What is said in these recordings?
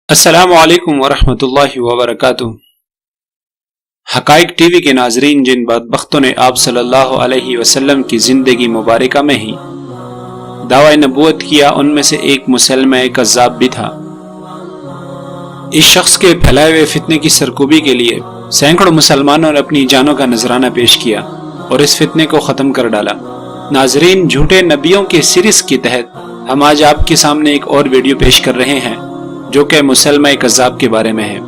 السلام علیکم ورحمۃ اللہ وبرکاتہ۔ حقائق ٹی وی کے ناظرین، جن بدبختوں نے آپ صلی اللہ علیہ وسلم کی زندگی مبارکہ میں ہی دعوی نبوت کیا، ان میں سے ایک مسلمہ کذاب بھی تھا۔ اس شخص کے پھیلائے ہوئے فتنے کی سرکوبی کے لیے سینکڑوں مسلمانوں نے اپنی جانوں کا نذرانہ پیش کیا اور اس فتنے کو ختم کر ڈالا۔ ناظرین، جھوٹے نبیوں کے سیریز کے تحت ہم آج آپ کے سامنے ایک اور ویڈیو پیش کر رہے ہیں جو کہ مسلمہ کذاب کے بارے میں ہے۔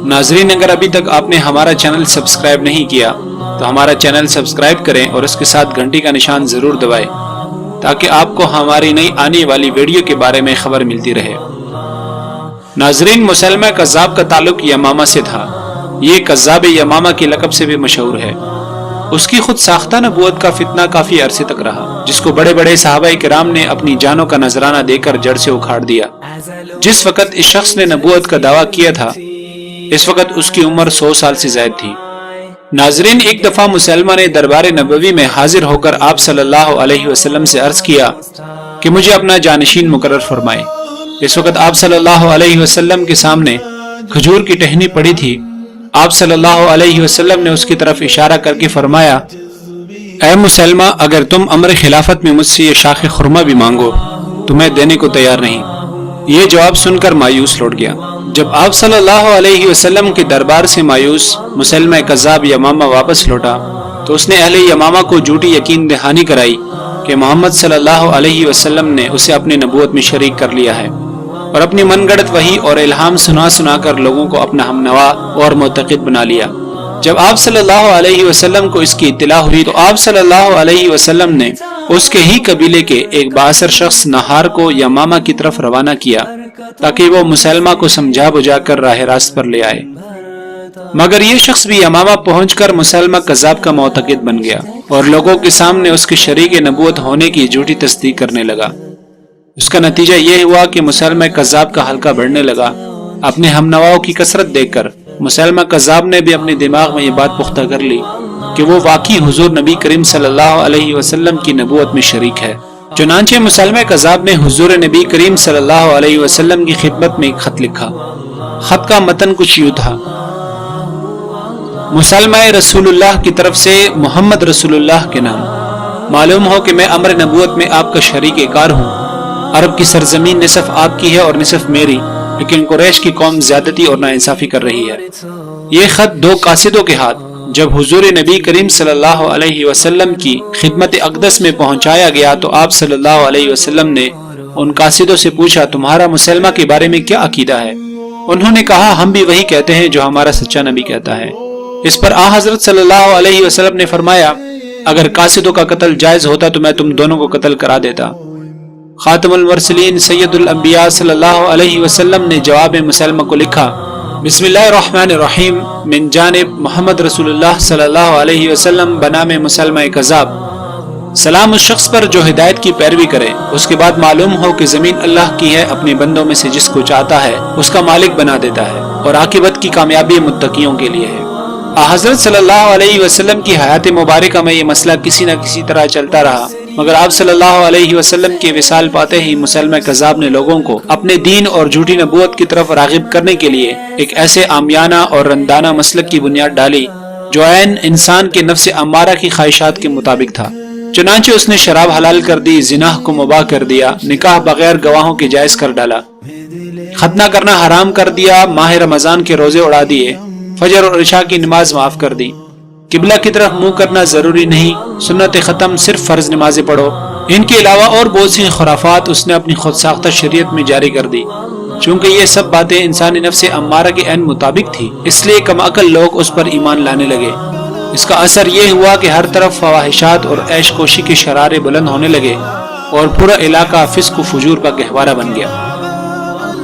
ناظرین، اگر ابھی تک آپ نے ہمارا چینل سبسکرائب نہیں کیا تو ہمارا چینل سبسکرائب کریں اور اس کے ساتھ گھنٹی کا نشان ضرور دبائیں تاکہ آپ کو ہماری نئی آنے والی ویڈیو کے بارے میں خبر ملتی رہے۔ ناظرین، مسلمہ کذاب کا تعلق یمامہ سے تھا۔ یہ کذاب یمامہ کے لقب سے بھی مشہور ہے۔ اس کی خود ساختہ نبوت کا فتنہ کافی عرصے تک رہا، جس کو بڑے بڑے صحابہ کرام نے اپنی جانوں کا نذرانہ دے کر جڑ سے اکھاڑ دیا۔ جس وقت اس شخص نے نبوت کا دعویٰ کیا تھا، اس وقت اس کی عمر 100 سال سے زائد تھی۔ ناظرین، ایک دفعہ مسلمہ نے دربار نبوی میں حاضر ہو کر آپ صلی اللہ علیہ وسلم سے عرض کیا کہ مجھے اپنا جانشین مقرر فرمائے۔ اس وقت آپ صلی اللہ علیہ وسلم کے سامنے کھجور کی ٹہنی پڑی تھی۔ آپ صلی اللہ علیہ وسلم نے اس کی طرف اشارہ کر کے فرمایا، اے مسلمہ، اگر تم امر خلافت میں مجھ سے یہ شاخ خرما بھی مانگو تو میں دینے کو تیار نہیں۔ یہ جواب سن کر مایوس لوٹ گیا۔ جب آپ صلی اللہ علیہ وسلم کے دربار سے مایوس مسلمہ کذاب یمامہ واپس لوٹا تو اس نے اہل یمامہ کو جھوٹی یقین دہانی کرائی کہ محمد صلی اللہ علیہ وسلم نے اسے اپنی نبوت میں شریک کر لیا ہے، اور اپنی من گڑت وحی اور الہام سنا کر لوگوں کو اپنا ہمنوا اور معتقد بنا لیا۔ جب آپ صلی اللہ علیہ وسلم کو اس کی اطلاع ہوئی تو آپ صلی اللہ علیہ وسلم نے اس کے ہی قبیلے کے ایک بااثر شخص نہار کو یمامہ کی طرف روانہ کیا تاکہ وہ مسلمہ کو سمجھا بجھا کر راہ راست پر لے آئے، مگر یہ شخص بھی یمامہ پہنچ کر مسلمہ کذاب کا معتقد بن گیا اور لوگوں کے سامنے اس کے شریک نبوت ہونے کی جھوٹی تصدیق کرنے لگا۔ اس کا نتیجہ یہ ہوا کہ مسلمہ کذاب کا حلقہ بڑھنے لگا۔ اپنے ہم نواؤں کی کثرت دیکھ کر مسلمہ کذاب نے بھی اپنے دماغ میں یہ بات پختہ کر لی کہ وہ واقعی حضور نبی کریم صلی اللہ علیہ وسلم کی نبوت میں شریک ہے۔ چنانچہ مسلمہ کذاب نے حضور نبی کریم صلی اللہ علیہ وسلم کی خدمت میں ایک خط لکھا۔ خط کا متن کچھ یوں تھا: مسلمہ رسول اللہ کی طرف سے محمد رسول اللہ کے نام، معلوم ہو کہ میں امر نبوت میں آپ کا شریک کار ہوں۔ عرب کی سرزمین نصف آپ کی ہے اور نصف میری، لیکن قریش کی قوم زیادتی اور ناانصافی کر رہی ہے۔ یہ خط 2 قاصدوں کے ہاتھ جب حضور نبی کریم صلی اللہ علیہ وسلم کی خدمت اقدس میں پہنچایا گیا تو آپ صلی اللہ علیہ وسلم نے ان قاصدوں سے پوچھا، تمہارا مسلمہ کے بارے میں کیا عقیدہ ہے؟ انہوں نے کہا، ہم بھی وہی کہتے ہیں جو ہمارا سچا نبی کہتا ہے۔ اس پر حضرت صلی اللہ علیہ وسلم نے فرمایا، اگر قاصدوں کا قتل جائز ہوتا تو میں تم دونوں کو قتل کرا دیتا۔ خاتم المرسلین سید الانبیاء صلی اللہ علیہ وسلم نے جواب مسلمہ کو لکھا، بسم اللہ الرحمن الرحیم، من جانب محمد رسول اللہ صلی اللہ علیہ وسلم بنام مسلمہ کذاب۔ سلام اس شخص پر جو ہدایت کی پیروی کرے، اس کے بعد معلوم ہو کہ زمین اللہ کی ہے، اپنے بندوں میں سے جس کو چاہتا ہے اس کا مالک بنا دیتا ہے، اور عاقبت کی کامیابی متقیوں کے لیے ہے۔ حضرت صلی اللہ علیہ وسلم کی حیات مبارکہ میں یہ مسئلہ کسی نہ کسی طرح چلتا رہا، مگر آپ صلی اللہ علیہ وسلم کے وصال پاتے ہی مسلمہ کذاب نے لوگوں کو اپنے دین اور جھوٹی نبوت کی طرف راغب کرنے کے لیے ایک ایسے عامیانہ اور رندانہ مسلک کی بنیاد ڈالی جو عین انسان کے نفس امارہ کی خواہشات کے مطابق تھا۔ چنانچہ اس نے شراب حلال کر دی، زنا کو مباح کر دیا، نکاح بغیر گواہوں کے جائز کر ڈالا، ختنہ کرنا حرام کر دیا، ماہ رمضان کے روزے اڑا دیے، فجر اور عشاء کی نماز معاف کر دی، قبلہ کی طرف منہ کرنا ضروری نہیں، سنت ختم، صرف فرض نمازیں پڑھو۔ ان کے علاوہ اور بہت سی خرافات اس نے اپنی خود ساختہ شریعت میں جاری کر دی۔ چونکہ یہ سب باتیں انسانی نفس امارہ کے عین مطابق تھی، اس لیے کم عقل لوگ اس پر ایمان لانے لگے۔ اس کا اثر یہ ہوا کہ ہر طرف فواحشات اور عیش کوشی کے شرارے بلند ہونے لگے اور پورا علاقہ فسق و فجور کا گہوارہ بن گیا۔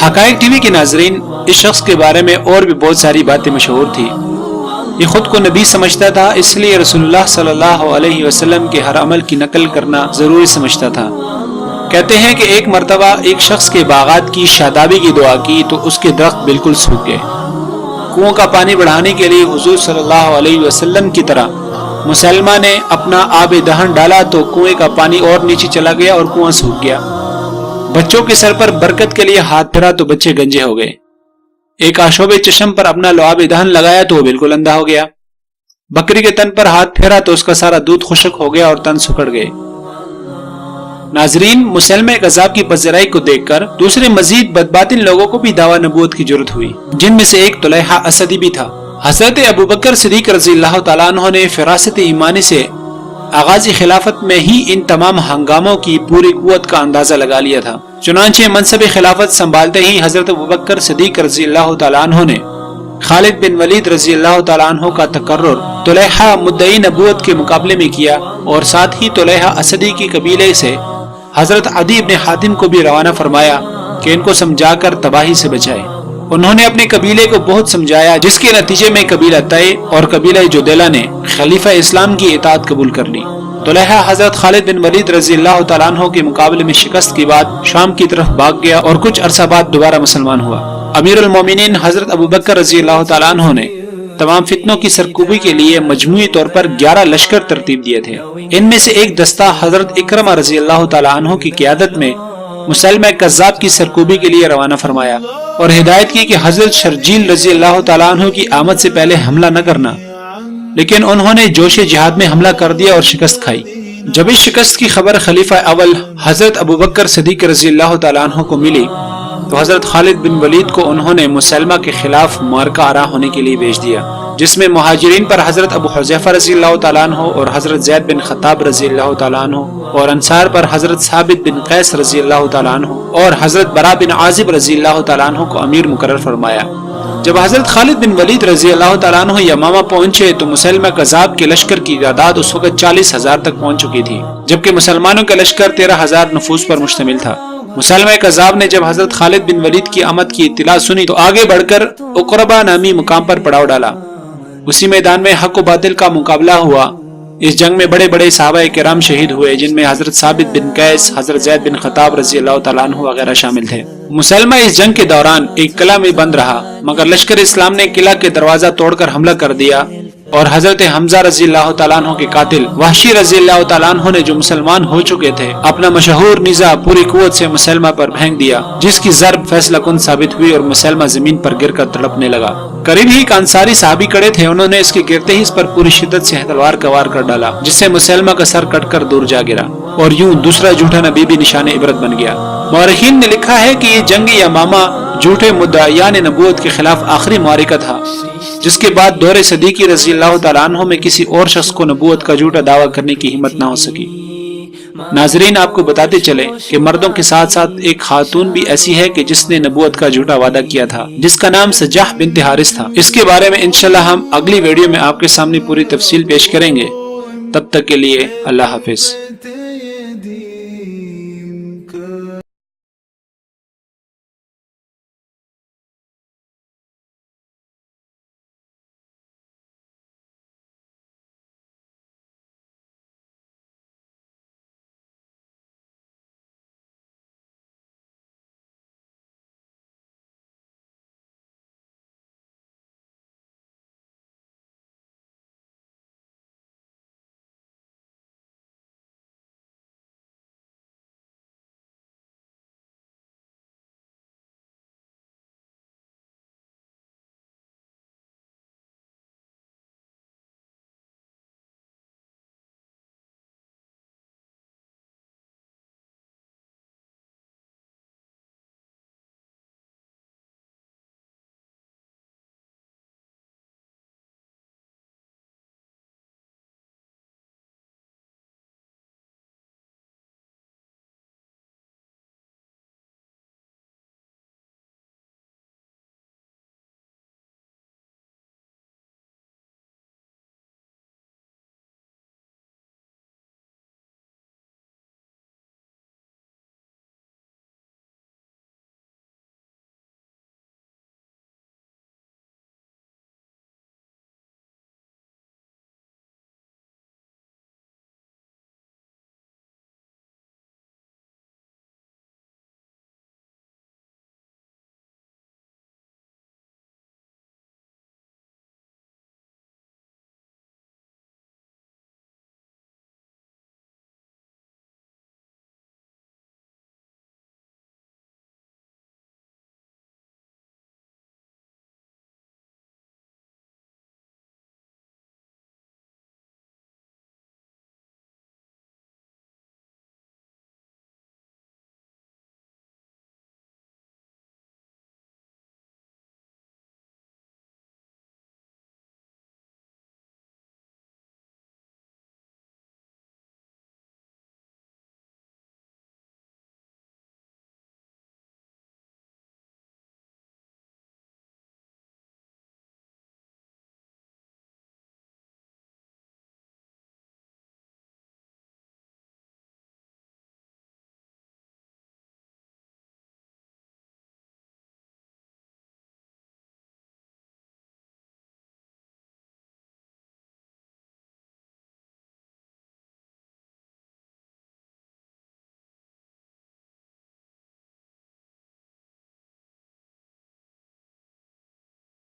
حقائق ٹی وی کے ناظرین، اس شخص کے بارے میں اور بھی بہت ساری باتیں مشہور تھی۔ یہ خود کو نبی سمجھتا تھا، اس لیے رسول اللہ صلی اللہ علیہ وسلم کے ہر عمل کی نقل کرنا ضروری سمجھتا تھا۔ کہتے ہیں کہ ایک مرتبہ ایک شخص کے باغات کی شادابی کی دعا کی تو اس کے درخت بالکل سوکھ گئے۔ کنویں کا پانی بڑھانے کے لیے حضور صلی اللہ علیہ وسلم کی طرح مسلمہ نے اپنا آب دہن ڈالا تو کنویں کا پانی اور نیچے چلا گیا اور کنواں سوکھ گیا۔ بچوں کے سر پر برکت کے لیے ہاتھ پھیرا تو بچے گنجے ہو گئے۔ ایک آشوب چشم پر اپنا لعاب دہن لگایا تو وہ بالکل اندھا ہو گیا۔ بکری کے تن پر ہاتھ پھیرا تو اس کا سارا دودھ خشک ہو گیا اور تن سکڑ گئے۔ ناظرین، مسلمہ کذاب کی پذیرائی کو دیکھ کر دوسرے مزید بدباطن لوگوں کو بھی دعویٰ نبوت کی ضرورت ہوئی، جن میں سے ایک طلحہ اسدی بھی تھا۔ حضرت ابوبکر صدیق رضی اللہ تعالیٰ عنہ نے فراست ایمانی سے آغاز خلافت میں ہی ان تمام ہنگاموں کی پوری قوت کا اندازہ لگا لیا تھا۔ چنانچہ منصب خلافت سنبھالتے ہی حضرت ابوبکر صدیق رضی اللہ تعالیٰ عنہ نے خالد بن ولید رضی اللہ تعالیٰ عنہ کا تقرر طلحہ مدعی نبوت کے مقابلے میں کیا، اور ساتھ ہی طلحہ اسدی کی قبیلے سے حضرت عدی بن حاتم کو بھی روانہ فرمایا کہ ان کو سمجھا کر تباہی سے بچائے۔ انہوں نے اپنے قبیلے کو بہت سمجھایا، جس کے نتیجے میں قبیلہ طے اور قبیلہ جدیلہ نے خلیفہ اسلام کی اطاعت قبول کر لی۔ طلحہ حضرت خالد بن ولید رضی اللہ تعالیٰ عنہ کے مقابلے میں شکست کے بعد شام کی طرف بھاگ گیا اور کچھ عرصہ بعد دوبارہ مسلمان ہوا۔ امیر المومنین حضرت ابوبکر رضی اللہ تعالیٰ عنہ نے تمام فتنوں کی سرکوبی کے لیے مجموعی طور پر 11 لشکر ترتیب دیے تھے۔ ان میں سے ایک دستہ حضرت اکرمہ رضی اللہ تعالیٰ عنہ کی قیادت میں مسلمہ کذاب کی سرکوبی کے لیے روانہ فرمایا اور ہدایت کی کہ حضرت شرجیل رضی اللہ تعالیٰ عنہ کی آمد سے پہلے حملہ نہ کرنا، لیکن انہوں نے جوش جہاد میں حملہ کر دیا اور شکست کھائی۔ جب اس شکست کی خبر خلیفہ اول حضرت ابوبکر صدیق رضی اللہ تعالیٰ عنہ کو ملی تو حضرت خالد بن ولید کو انہوں نے مسلمہ کے خلاف معرکہ آراء ہونے کے لیے بھیج دیا، جس میں مہاجرین پر حضرت ابو حذیفہ رضی اللہ تعالیٰ عنہ اور حضرت زید بن خطاب رضی اللہ تعالیٰ عنہ، اور انصار پر حضرت ثابت بن قیس رضی اللہ تعالیٰ عنہ اور حضرت برا بن عازب رضی اللہ تعالیٰ عنہ کو امیر مقرر فرمایا۔ جب حضرت خالد بن ولید رضی اللہ تعالیٰ عنہ یمامہ پہنچے تو مسلمہ کذاب کے لشکر کی تعداد اس وقت 40,000 تک پہنچ چکی تھی، جبکہ مسلمانوں کا لشکر 13,000 نفوس پر مشتمل تھا۔ مسلمہ کذاب نے جب حضرت خالد بن ولید کی آمد کی اطلاع سنی تو آگے بڑھ کر اقربہ نامی مقام پر پڑاؤ ڈالا۔ اسی میدان میں حق و باطل کا مقابلہ ہوا۔ اس جنگ میں بڑے بڑے صحابہ کرام شہید ہوئے، جن میں حضرت ثابت بن قیس، حضرت زید بن خطاب رضی اللہ تعالیٰ عنہ وغیرہ شامل تھے۔ مسلمہ اس جنگ کے دوران ایک قلعہ میں بند رہا، مگر لشکر اسلام نے قلعہ کے دروازہ توڑ کر حملہ کر دیا اور حضرت حمزہ رضی اللہ تعالیٰ عنہ کے قاتل وحشی رضی اللہ تعالیٰ عنہ نے جو مسلمان ہو چکے تھے اپنا مشہور نیزہ پوری قوت سے مسلمہ پر پھینک دیا، جس کی ضرب فیصلہ کن ثابت ہوئی اور مسلمہ زمین پر گر کر تڑپنے لگا۔ قریب ہی ایک انصاری صحابی کڑے تھے، انہوں نے اس کے گرتے ہی اس پر پوری شدت سے تلوار کا وار کر ڈالا، جس سے مسلمہ کا سر کٹ کر دور جا گرا، اور یوں دوسرا جھوٹا نبی بھی نشان عبرت بن گیا۔ مورخین نے لکھا ہے کہ یہ جنگ یمامہ جھوٹے مدعیان نبوت کے خلاف آخری معرکہ تھا، جس کے بعد دور صدیقی رضی اللہ تعالیٰ عنہ میں کسی اور شخص کو نبوت کا جھوٹا دعویٰ کرنے کی ہمت نہ ہو سکی۔ ناظرین، آپ کو بتاتے چلے کہ مردوں کے ساتھ ساتھ ایک خاتون بھی ایسی ہے کہ جس نے نبوت کا جھوٹا وعدہ کیا تھا، جس کا نام سجاح بنت حارث تھا۔ اس کے بارے میں انشاءاللہ ہم اگلی ویڈیو میں آپ کے سامنے پوری تفصیل پیش کریں گے۔ تب تک کے لیے اللہ حافظ۔